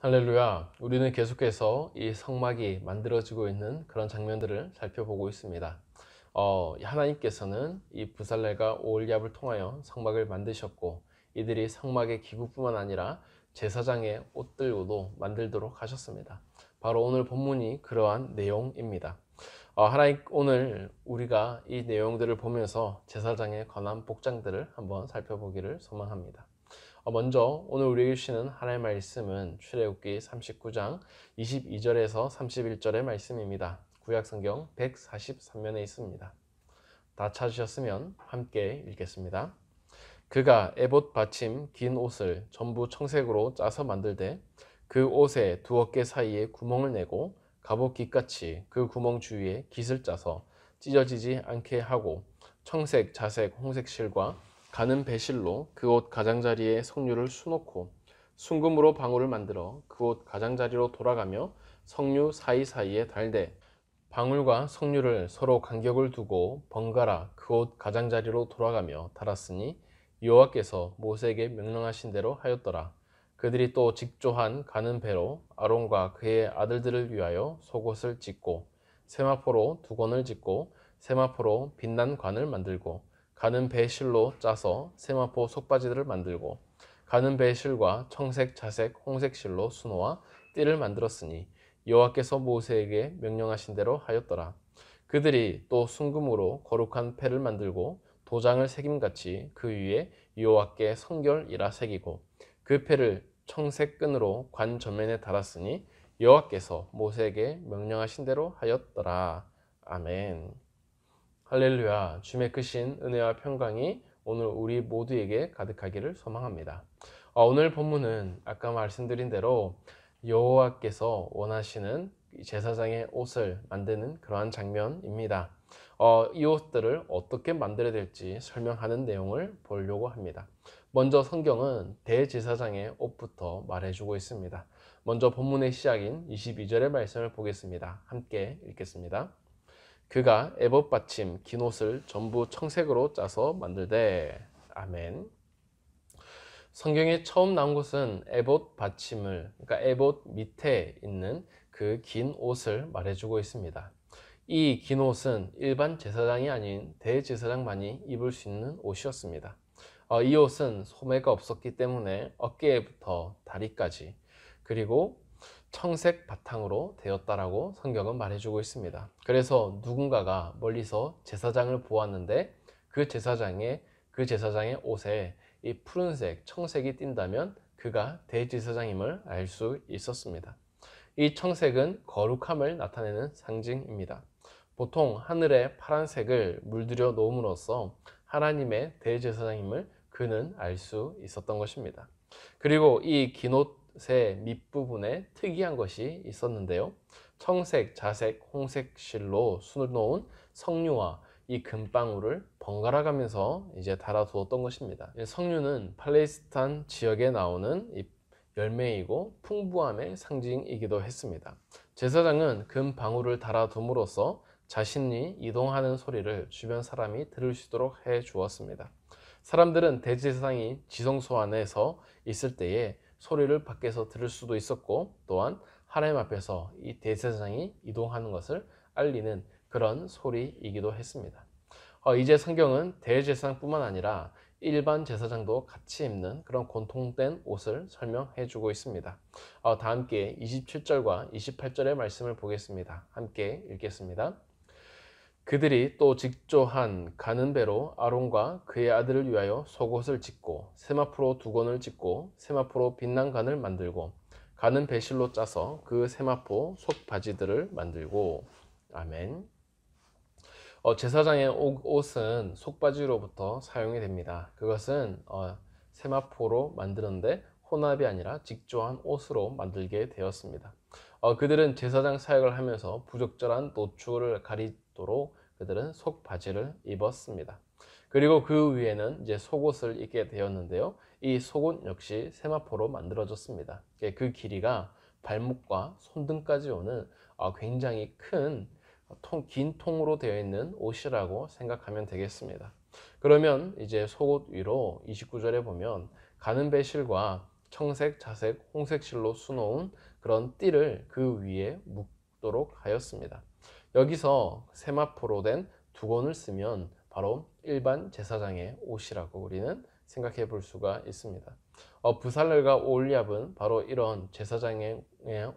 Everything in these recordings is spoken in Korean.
할렐루야. 우리는 계속해서 이 성막이 만들어지고 있는 그런 장면들을 살펴보고 있습니다. 하나님께서는 이 부살렐과 오홀리압을 통하여 성막을 만드셨고, 이들이 성막의 기구뿐만 아니라 제사장의 옷들도 만들도록 하셨습니다. 바로 오늘 본문이 그러한 내용입니다. 하나님, 오늘 우리가 이 내용들을 보면서 제사장에 관한 복장들을 한번 살펴보기를 소망합니다. 먼저 오늘 우리에게 주시는 하나님의 말씀은 출애굽기 39장 22절에서 31절의 말씀입니다. 구약성경 143면에 있습니다. 다 찾으셨으면 함께 읽겠습니다. 그가 에봇 받침 긴 옷을 전부 청색으로 짜서 만들되 그 옷에 두 어깨 사이에 구멍을 내고 갑옷 깃같이 그 구멍 주위에 깃을 짜서 찢어지지 않게 하고 청색, 자색, 홍색 실과 가는 배실로 그 옷 가장자리에 석류를 수놓고 순금으로 방울을 만들어 그 옷 가장자리로 돌아가며 석류 사이사이에 달되 방울과 석류를 서로 간격을 두고 번갈아 그 옷 가장자리로 돌아가며 달았으니 여호와께서 모세에게 명령하신 대로 하였더라. 그들이 또 직조한 가는 배로 아론과 그의 아들들을 위하여 속옷을 찢고 세마포로 두건을 찢고 세마포로 빛난 관을 만들고 가는 배 실로 짜서 세마포 속바지들을 만들고 가는 배 실과 청색, 자색, 홍색 실로 수놓아 띠를 만들었으니 여호와께서 모세에게 명령하신 대로 하였더라. 그들이 또 순금으로 거룩한 패를 만들고 도장을 새김같이 그 위에 여호와께 성결이라 새기고 그 패를 청색 끈으로 관 전면에 달았으니 여호와께서 모세에게 명령하신 대로 하였더라. 아멘. 할렐루야. 주의 크신 은혜와 평강이 오늘 우리 모두에게 가득하기를 소망합니다. 오늘 본문은 아까 말씀드린 대로 여호와께서 원하시는 제사장의 옷을 만드는 그러한 장면입니다. 이 옷들을 어떻게 만들어야 될지 설명하는 내용을 보려고 합니다. 먼저 성경은 대제사장의 옷부터 말해주고 있습니다. 먼저 본문의 시작인 22절의 말씀을 보겠습니다. 함께 읽겠습니다. 그가 에봇 받침 긴 옷을 전부 청색으로 짜서 만들되. 아멘. 성경에 처음 나온 것은 에봇 받침을, 그러니까 에봇 밑에 있는 그 긴 옷을 말해주고 있습니다. 이 긴 옷은 일반 제사장이 아닌 대제사장만이 입을 수 있는 옷이었습니다. 이 옷은 소매가 없었기 때문에 어깨부터 다리까지, 그리고 청색 바탕으로 되었다라고 성경은 말해주고 있습니다. 그래서 누군가가 멀리서 제사장을 보았는데 그 제사장의 옷에 이 푸른색, 청색이 띈다면 그가 대제사장임을 알 수 있었습니다. 이 청색은 거룩함을 나타내는 상징입니다. 보통 하늘에 파란색을 물들여 놓음으로써 하나님의 대제사장임을 그는 알 수 있었던 것입니다. 그리고 이 긴 옷의 밑부분에 특이한 것이 있었는데요. 청색, 자색, 홍색 실로 수놓은 석류와 이 금방울을 번갈아 가면서 이제 달아두었던 것입니다. 석류는 팔레스타인 지역에 나오는 이 열매이고 풍부함의 상징이기도 했습니다. 제사장은 금방울을 달아둠으로써 자신이 이동하는 소리를 주변 사람이 들을 수 있도록 해 주었습니다. 사람들은 대제사장이 지성소 안에서 있을 때에 소리를 밖에서 들을 수도 있었고, 또한 하나님 앞에서 이 대제사장이 이동하는 것을 알리는 그런 소리이기도 했습니다. 이제 성경은 대제사장뿐만 아니라 일반 제사장도 같이 입는 그런 공통된 옷을 설명해 주고 있습니다. 다 함께 27절과 28절의 말씀을 보겠습니다. 함께 읽겠습니다. 그들이 또 직조한 가는 배로 아론과 그의 아들을 위하여 속옷을 찢고 세마포로 두건을 찢고 세마포로 빛난 관을 만들고 가는 배실로 짜서 그 세마포 속바지들을 만들고. 아멘. 제사장의 옷은 속바지로부터 사용이 됩니다. 그것은 세마포로 만드는데 혼합이 아니라 직조한 옷으로 만들게 되었습니다. 그들은 제사장 사역을 하면서 부적절한 노출을 가리도록 그들은 속바지를 입었습니다. 그리고 그 위에는 이제 속옷을 입게 되었는데요. 이 속옷 역시 세마포로 만들어졌습니다. 그 길이가 발목과 손등까지 오는 굉장히 긴 통으로 되어 있는 옷이라고 생각하면 되겠습니다. 그러면 이제 속옷 위로 29절에 보면 가는 배실과 청색, 자색, 홍색 실로 수놓은 그런 띠를 그 위에 묶도록 하였습니다. 여기서 세마포로 된 두건을 쓰면 바로 일반 제사장의 옷이라고 우리는 생각해 볼 수가 있습니다. 부살렐과 오홀리압은 바로 이런 제사장의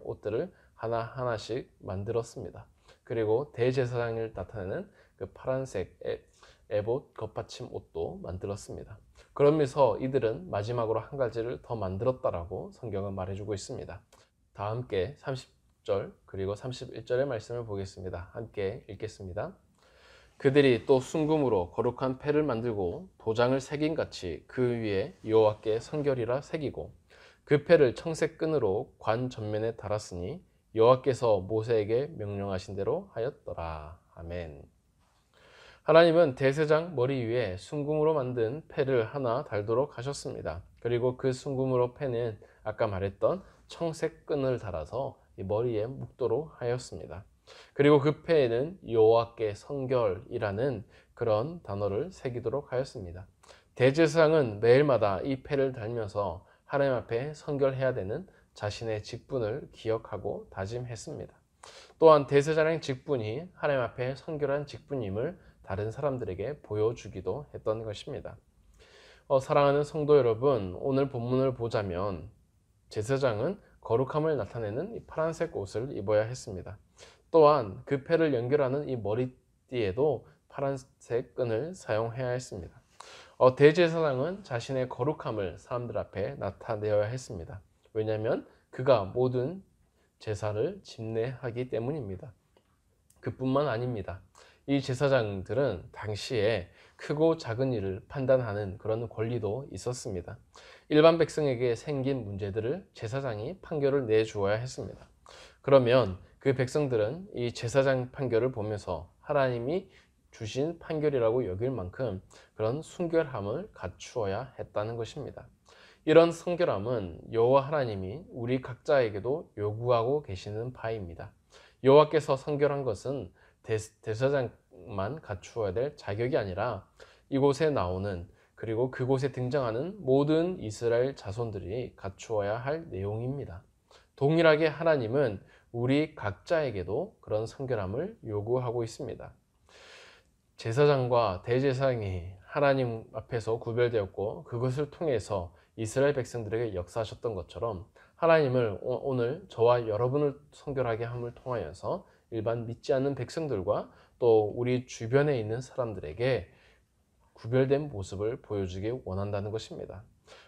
옷들을 하나하나씩 만들었습니다. 그리고 대제사장을 나타내는 그 파란색 에봇 겉받침 옷도 만들었습니다. 그러면서 이들은 마지막으로 한 가지를 더 만들었다라고 성경은 말해주고 있습니다. 다 함께 30절 그리고 31절의 말씀을 보겠습니다. 함께 읽겠습니다. 그들이 또 순금으로 거룩한 패를 만들고 도장을 새긴 같이 그 위에 여호와께 성결이라 새기고 그 패를 청색 끈으로 관 전면에 달았으니 여호와께서 모세에게 명령하신 대로 하였더라. 아멘. 하나님은 대제사장 머리 위에 순금으로 만든 패를 하나 달도록 하셨습니다. 그리고 그 순금으로 패는 아까 말했던 청색 끈을 달아서 이 머리에 묶도록 하였습니다. 그리고 그 패에는 여호와께 성결이라는 그런 단어를 새기도록 하였습니다. 대제사장은 매일마다 이 패를 달면서 하나님 앞에 성결해야 되는 자신의 직분을 기억하고 다짐했습니다. 또한 대제사장의 직분이 하나님 앞에 성결한 직분임을 다른 사람들에게 보여주기도 했던 것입니다. 사랑하는 성도 여러분, 오늘 본문을 보자면 제사장은 거룩함을 나타내는 이 파란색 옷을 입어야 했습니다. 또한 그 패를 연결하는 이 머리띠에도 파란색 끈을 사용해야 했습니다. 대제사장은 자신의 거룩함을 사람들 앞에 나타내어야 했습니다. 왜냐하면 그가 모든 제사를 집례하기 때문입니다. 그뿐만 아닙니다. 이 제사장들은 당시에 크고 작은 일을 판단하는 그런 권리도 있었습니다. 일반 백성에게 생긴 문제들을 제사장이 판결을 내주어야 했습니다. 그러면 그 백성들은 이 제사장 판결을 보면서 하나님이 주신 판결이라고 여길 만큼 그런 순결함을 갖추어야 했다는 것입니다. 이런 성결함은 여호와 하나님이 우리 각자에게도 요구하고 계시는 바입니다. 여호와께서 성결한 것은 대제사장만 갖추어야 될 자격이 아니라 이곳에 나오는 그리고 그곳에 등장하는 모든 이스라엘 자손들이 갖추어야 할 내용입니다. 동일하게 하나님은 우리 각자에게도 그런 성결함을 요구하고 있습니다. 제사장과 대제사장이 하나님 앞에서 구별되었고 그것을 통해서 이스라엘 백성들에게 역사하셨던 것처럼 하나님을 오늘 저와 여러분을 성결하게 함을 통하여서 일반 믿지 않는 백성들과 또 우리 주변에 있는 사람들에게 구별된 모습을 보여주기 원한다는 것입니다.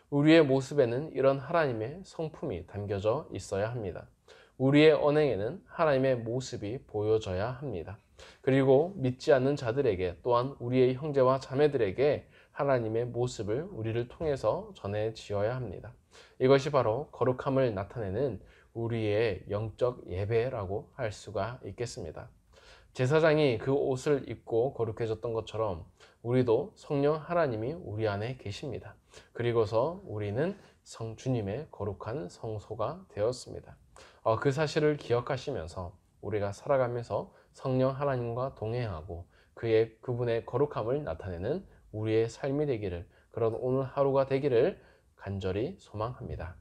우리의 모습에는 이런 하나님의 성품이 담겨져 있어야 합니다. 우리의 언행에는 하나님의 모습이 보여져야 합니다. 그리고 믿지 않는 자들에게 또한 우리의 형제와 자매들에게 하나님의 모습을 우리를 통해서 전해지어야 합니다. 이것이 바로 거룩함을 나타내는 우리의 영적 예배라고 할 수가 있겠습니다. 제사장이 그 옷을 입고 거룩해졌던 것처럼 우리도 성령 하나님이 우리 안에 계십니다. 그리고서 우리는 주님의 거룩한 성소가 되었습니다. 그 사실을 기억하시면서 우리가 살아가면서 성령 하나님과 동행하고 그분의 거룩함을 나타내는 우리의 삶이 되기를, 그런 오늘 하루가 되기를 간절히 소망합니다.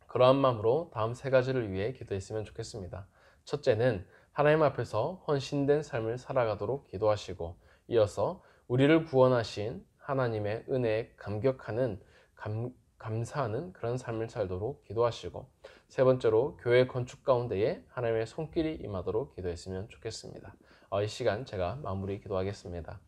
그러한 마음으로 다음 세 가지를 위해 기도했으면 좋겠습니다. 첫째는 하나님 앞에서 헌신된 삶을 살아가도록 기도하시고, 이어서 우리를 구원하신 하나님의 은혜에 감격하는 감사하는 그런 삶을 살도록 기도하시고, 세 번째로 교회 건축 가운데에 하나님의 손길이 임하도록 기도했으면 좋겠습니다. 이 시간 제가 마무리 기도하겠습니다.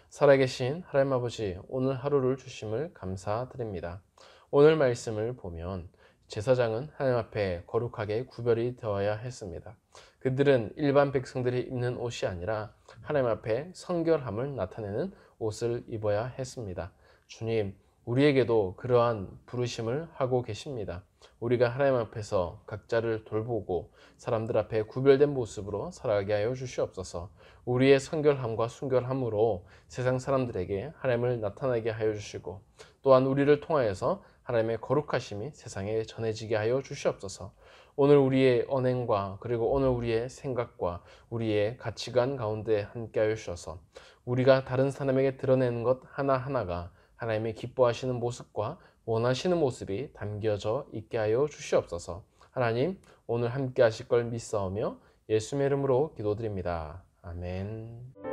살아계신 하나님 아버지, 오늘 하루를 주심을 감사드립니다. 오늘 말씀을 보면 제사장은 하나님 앞에 거룩하게 구별이 되어야 했습니다. 그들은 일반 백성들이 입는 옷이 아니라 하나님 앞에 성결함을 나타내는 옷을 입어야 했습니다. 주님, 우리에게도 그러한 부르심을 하고 계십니다. 우리가 하나님 앞에서 각자를 돌보고 사람들 앞에 구별된 모습으로 살아가게 하여 주시옵소서. 우리의 성결함과 순결함으로 세상 사람들에게 하나님을 나타나게 하여 주시고, 또한 우리를 통하여서 하나님의 거룩하심이 세상에 전해지게 하여 주시옵소서. 오늘 우리의 언행과 그리고 오늘 우리의 생각과 우리의 가치관 가운데 함께 하여 주셔서 우리가 다른 사람에게 드러내는 것 하나하나가 하나님의 기뻐하시는 모습과 원하시는 모습이 담겨져 있게 하여 주시옵소서. 하나님, 오늘 함께 하실 걸 믿사오며 예수의 이름으로 기도드립니다. 아멘.